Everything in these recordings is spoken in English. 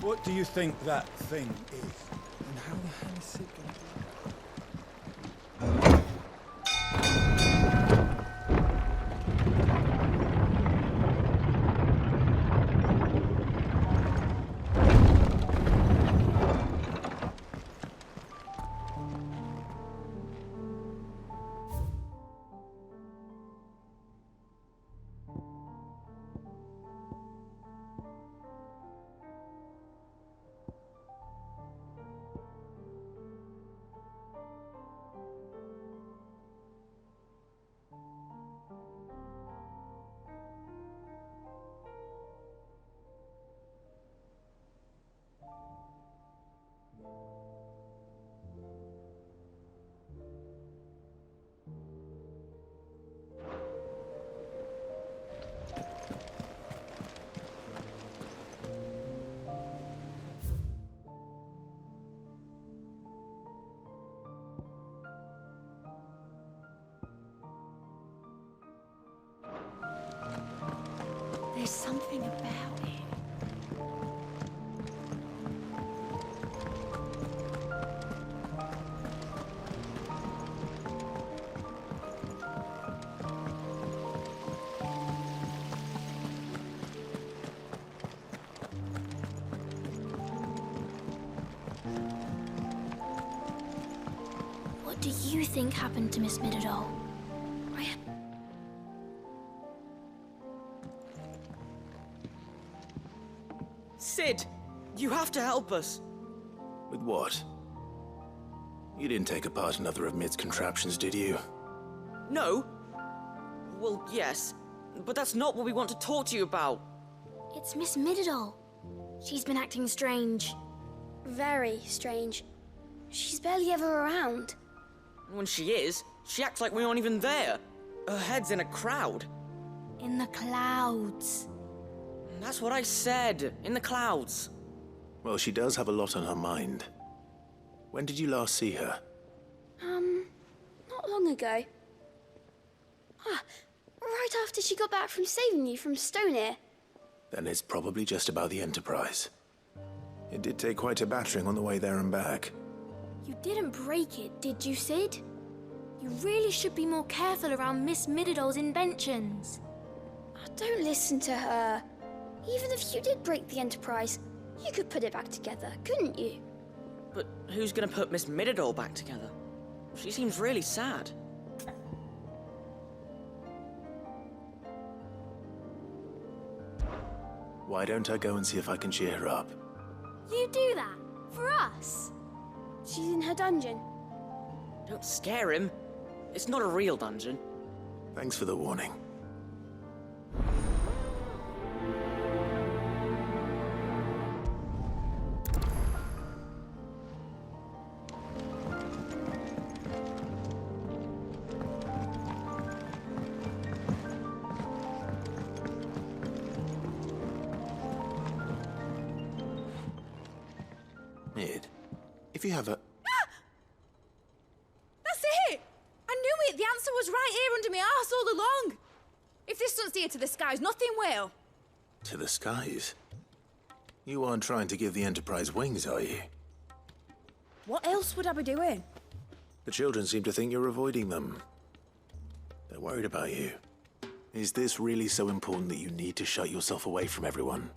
What do you think that thing is? And how the hell is it going to There's something about it. What do you think happened to Miss Midadol? Sid, you have to help us. With what? You didn't take apart another of Mid's contraptions, did you? No. Well, yes, but that's not what we want to talk to you about. It's Miss Midadol. She's been acting strange. Very strange. She's barely ever around. When she is, she acts like we aren't even there. Her head's in a crowd. In the clouds. That's what I said, in the clouds. Well, she does have a lot on her mind. When did you last see her? Not long ago. Right after she got back from saving you from Stonear. Then it's probably just about the Enterprise. It did take quite a battering on the way there and back. You didn't break it, did you, Sid? You really should be more careful around Miss Midadol's inventions. Don't listen to her. Even if you did break the Enterprise, you could put it back together, couldn't you? But who's gonna put Miss Midadol back together? She seems really sad. Why don't I go and see if I can cheer her up? You do that? For us? She's in her dungeon. Don't scare him. It's not a real dungeon. Thanks for the warning. Mid, if you have a... That's it! I knew it! The answer was right here under my arse all along! If this doesn't steer to the skies, nothing will! To the skies? You aren't trying to give the Enterprise wings, are you? What else would I be doing? The children seem to think you're avoiding them. They're worried about you. Is this really so important that you need to shut yourself away from everyone?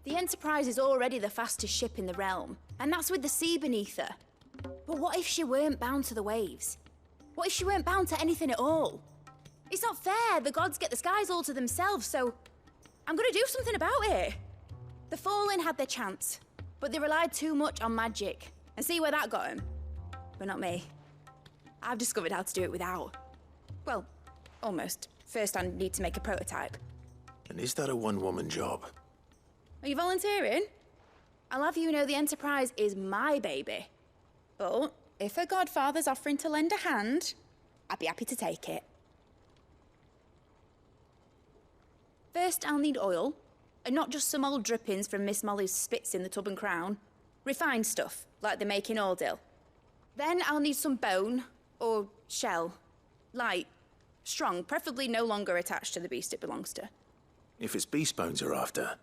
The Enterprise is already the fastest ship in the realm, and that's with the sea beneath her. But what if she weren't bound to the waves? What if she weren't bound to anything at all? It's not fair. The gods get the skies all to themselves, so I'm gonna do something about it. The Fallen had their chance, but they relied too much on magic. And see where that got them? But not me. I've discovered how to do it without. Well, almost. First, I need to make a prototype. And is that a one-woman job? Are you volunteering? I'll have you know the Enterprise is my baby. But if her godfather's offering to lend a hand, I'd be happy to take it. First, I'll need oil, and not just some old drippings from Miss Molly's spits in the Tub and Crown. Refined stuff, like they make in Ordil. Then I'll need some bone, or shell. Light, strong, preferably no longer attached to the beast it belongs to. If it's beast bones you're after,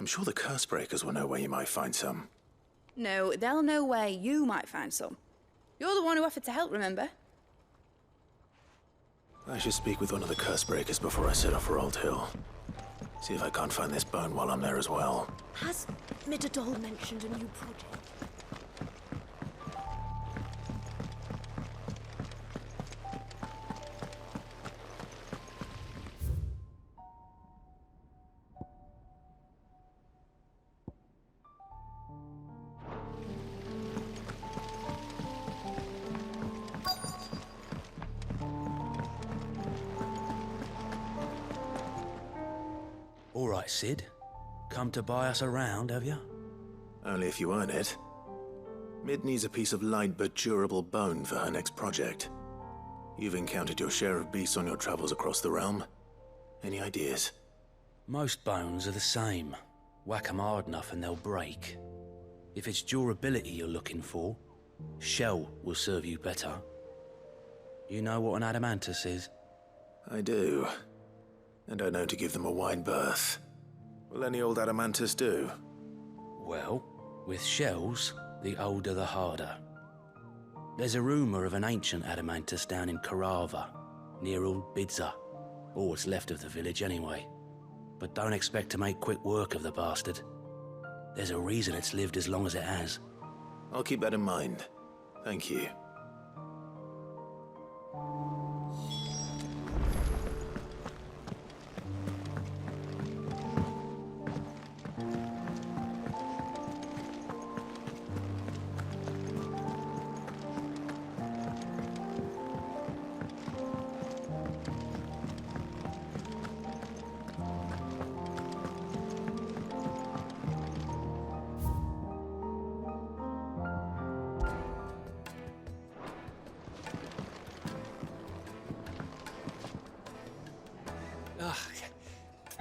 I'm sure the curse breakers will know where you might find some. No, they'll know where you might find some. You're the one who offered to help, remember? I should speak with one of the curse breakers before I set off for Old Hill. See if I can't find this bone while I'm there as well. Has Midadol mentioned a new project? All right, Sid. Come to buy us around, have you? Only if you earn it. Mid needs a piece of light but durable bone for her next project. You've encountered your share of beasts on your travels across the realm. Any ideas? Most bones are the same. Whack 'em hard enough and they'll break. If it's durability you're looking for, shell will serve you better. You know what an adamantus is? I do. And I know to give them a wide berth. Will any old adamantus do? Well, with shells, the older the harder. There's a rumour of an ancient adamantus down in Karava, near Old Bidza. Or what's left of the village anyway. But don't expect to make quick work of the bastard. There's a reason it's lived as long as it has. I'll keep that in mind. Thank you.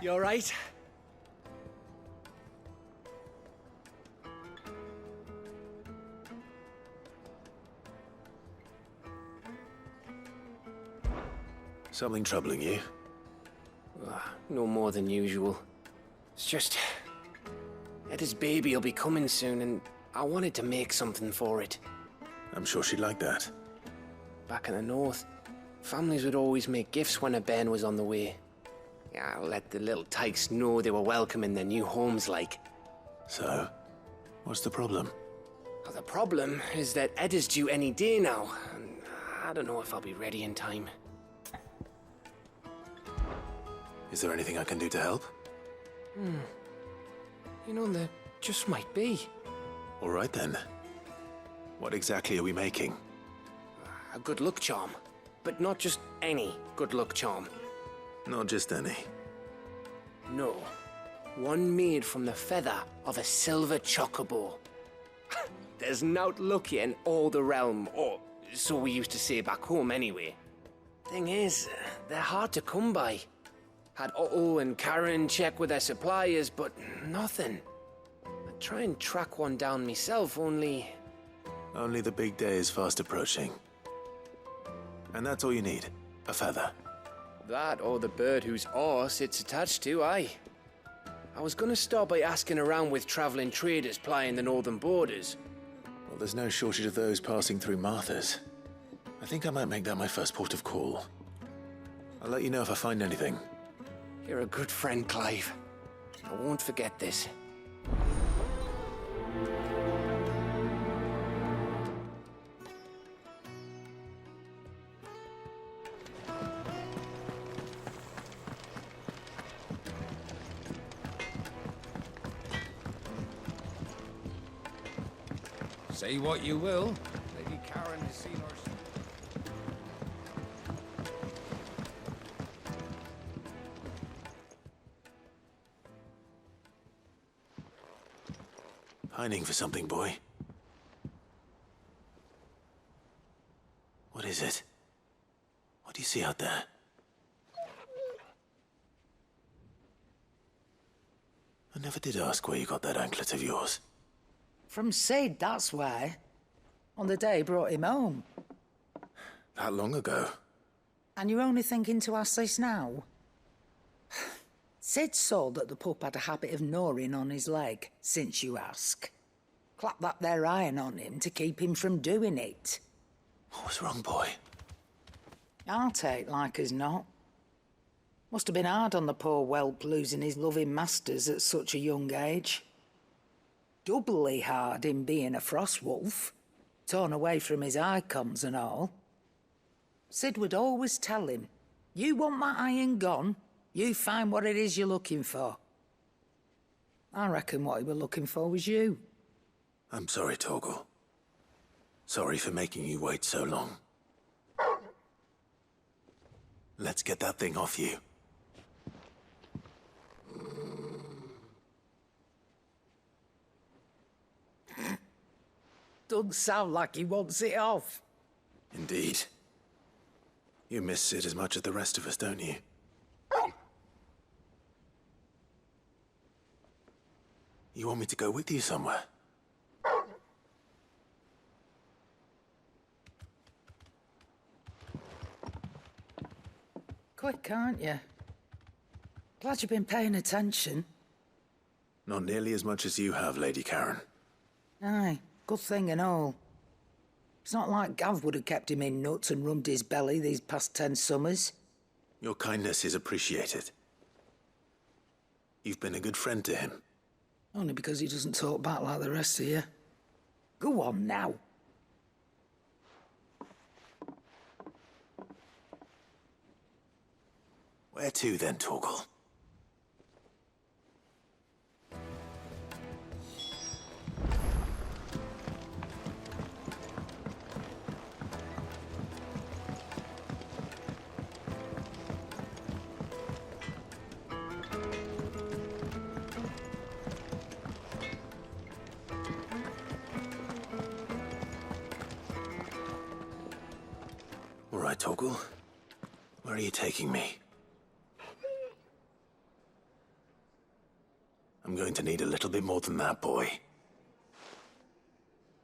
You all right? Something troubling you? No more than usual. It's just... Eda's baby will be coming soon, and I wanted to make something for it. I'm sure she'd like that. Back in the north, families would always make gifts when a bairn was on the way. Yeah, let the little tykes know they were welcome in their new homes, like. So, what's the problem? Well, the problem is that Eda's due any day now, and I don't know if I'll be ready in time. Is there anything I can do to help? You know, there just might be. All right then. What exactly are we making? A good luck charm. But not just any good luck charm. Not just any. No. One made from the feather of a silver chocobo. There's naught lucky in all the realm, or so we used to say back home anyway. Thing is, they're hard to come by. Had Otto and Karen check with their suppliers, but nothing. I'd try and track one down myself, only... Only the big day is fast approaching. And that's all you need, a feather. That or the bird whose oar sits attached to, aye. I was gonna start by asking around with traveling traders plying the northern borders. Well, there's no shortage of those passing through Martha's. I think I might make that my first port of call. I'll let you know if I find anything. You're a good friend, Clive. I won't forget this. Say what you will, Lady Karen has seen our... Pining for something, boy. What is it? What do you see out there? I never did ask where you got that anklet of yours. From Sid, that's why. On the day he brought him home. That long ago? And you're only thinking to ask this now? Sid saw that the pup had a habit of gnawing on his leg, since you ask. Clap that there iron on him to keep him from doing it. What was wrong, boy? Heartache, like as not. Must have been hard on the poor whelp losing his loving masters at such a young age. Doubly hard in being a frost wolf, torn away from his icons and all. Sid would always tell him, you want that iron gone, you find what it is you're looking for. I reckon what he were looking for was you. I'm sorry, Torgal. Sorry for making you wait so long. Let's get that thing off you. Doesn't sound like he wants it off. Indeed. You miss Sid as much as the rest of us, don't you? You want me to go with you somewhere? Quick, aren't you? Glad you've been paying attention. Not nearly as much as you have, Lady Karen. Aye, good thing and all. It's not like Gav would have kept him in nuts and rubbed his belly these past 10 summers. Your kindness is appreciated. You've been a good friend to him. Only because he doesn't talk back like the rest of you. Go on now. Where to then, Torgal? All right, Torgal. Where are you taking me? I'm going to need a little bit more than that, boy.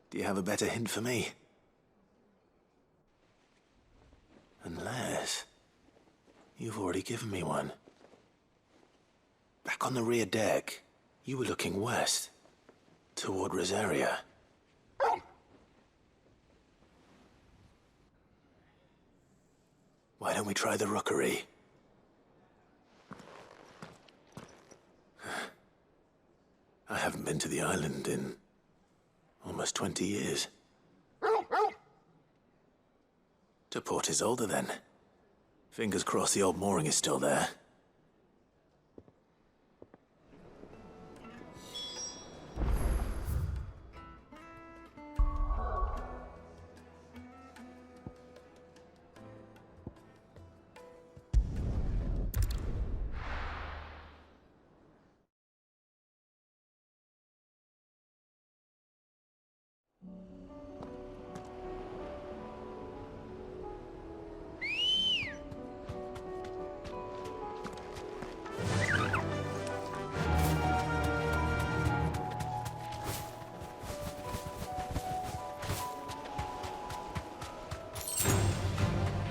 Do you have a better hint for me? Unless... you've already given me one. Back on the rear deck, you were looking west, toward Rosaria. Why don't we try the rookery? I haven't been to the island in almost 20 years. To Port Isolde, then. Fingers crossed the old mooring is still there.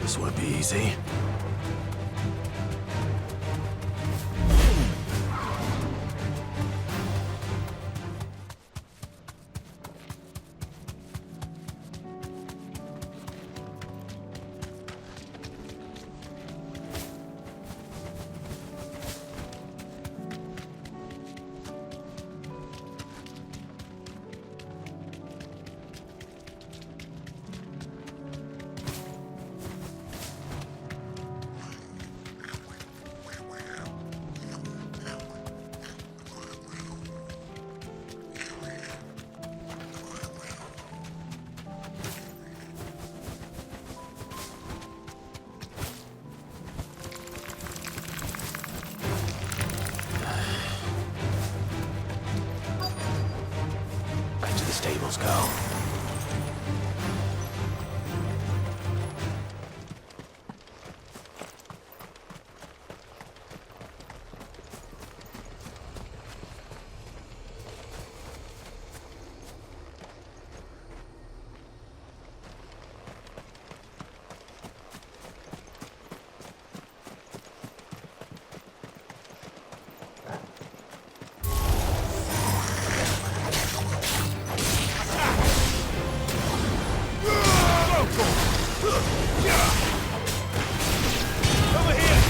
This won't be easy. Over here!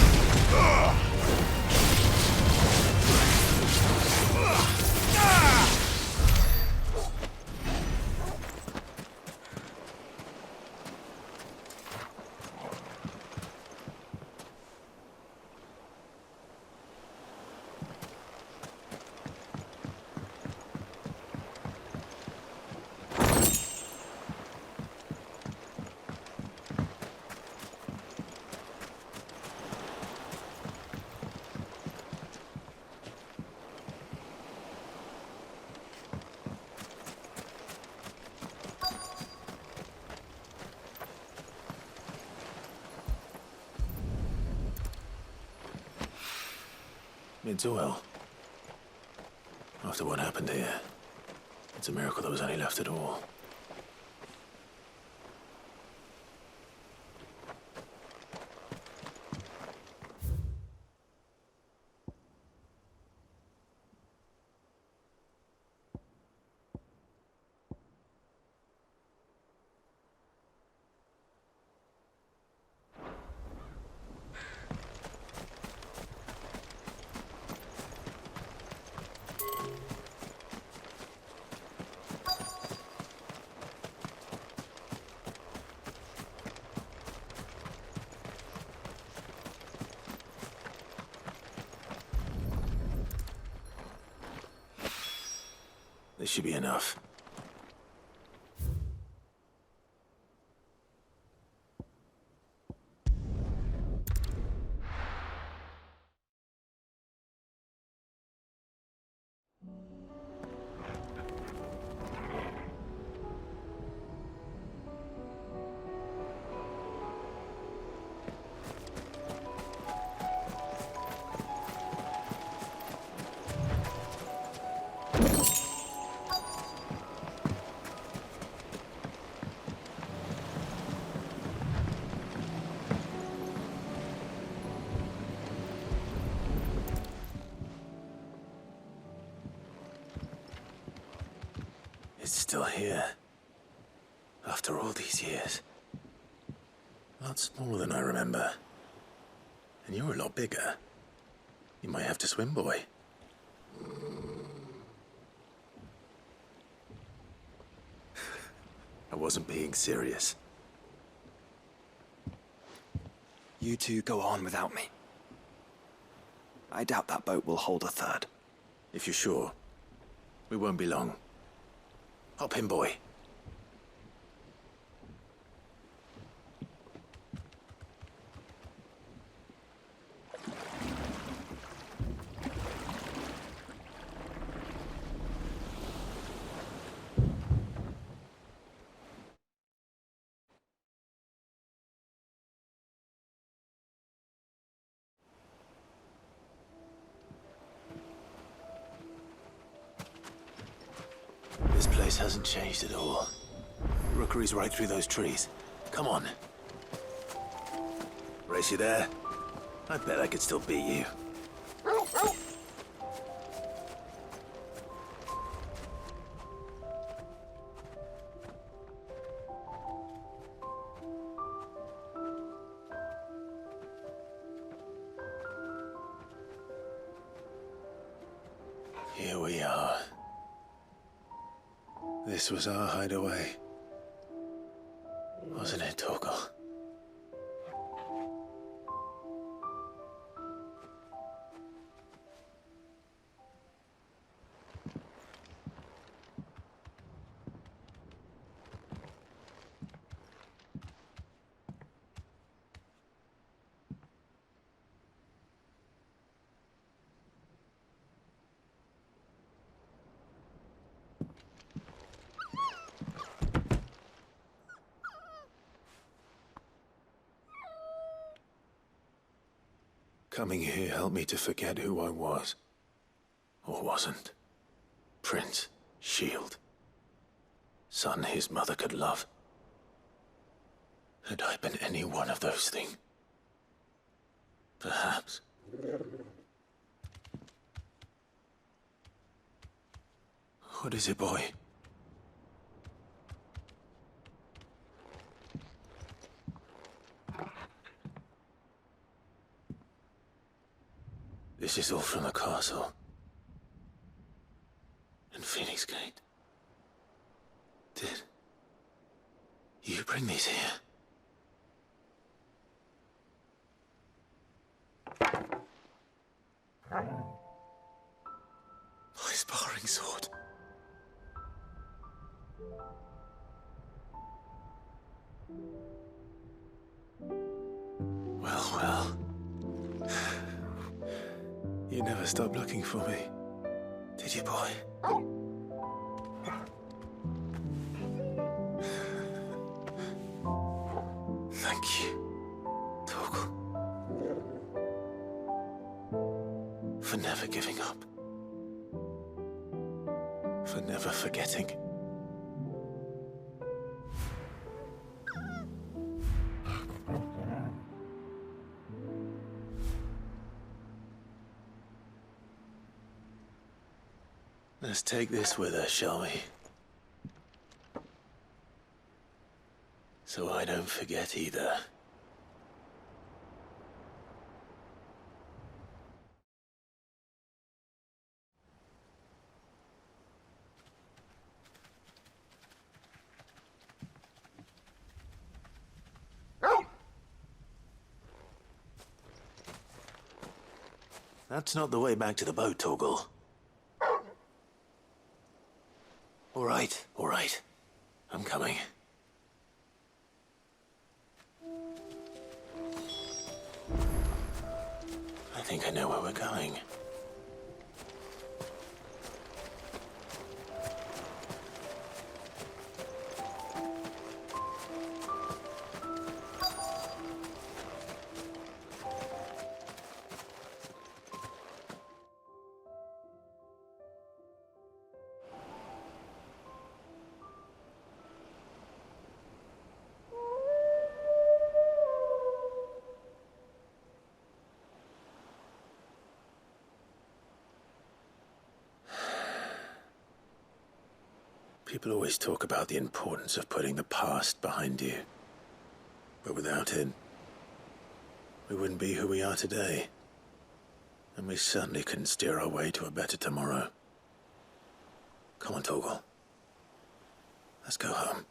It's oil. After what happened here, it's a miracle there was any left at all. This should be enough. It's still here. After all these years. A lot smaller than I remember. And you're a lot bigger. You might have to swim, boy. I wasn't being serious. You two go on without me. I doubt that boat will hold a third. If you're sure, we won't be long. Hop in, boy. This place hasn't changed at all. Rookery's right through those trees. Come on. Race you there? I bet I could still beat you. Here we are. This was our hideaway. Wasn't it, Torgal? Coming here helped me to forget who I was. Or wasn't. Prince, shield. Son his mother could love. Had I been any one of those things? Perhaps. What is it, boy? This is all from the castle. And Phoenix Gate. Did you bring these here? My sparring sword. Well. You never stopped looking for me, did you, boy? Thank you, Torgal, for never giving up, for never forgetting. Let's take this with us, shall we? So I don't forget either. That's not the way back to the boat, Torgal. All right. I'm coming. I think I know where we're going. People always talk about the importance of putting the past behind you. But without it, we wouldn't be who we are today. And we certainly couldn't steer our way to a better tomorrow. Come on, Torgal. Let's go home.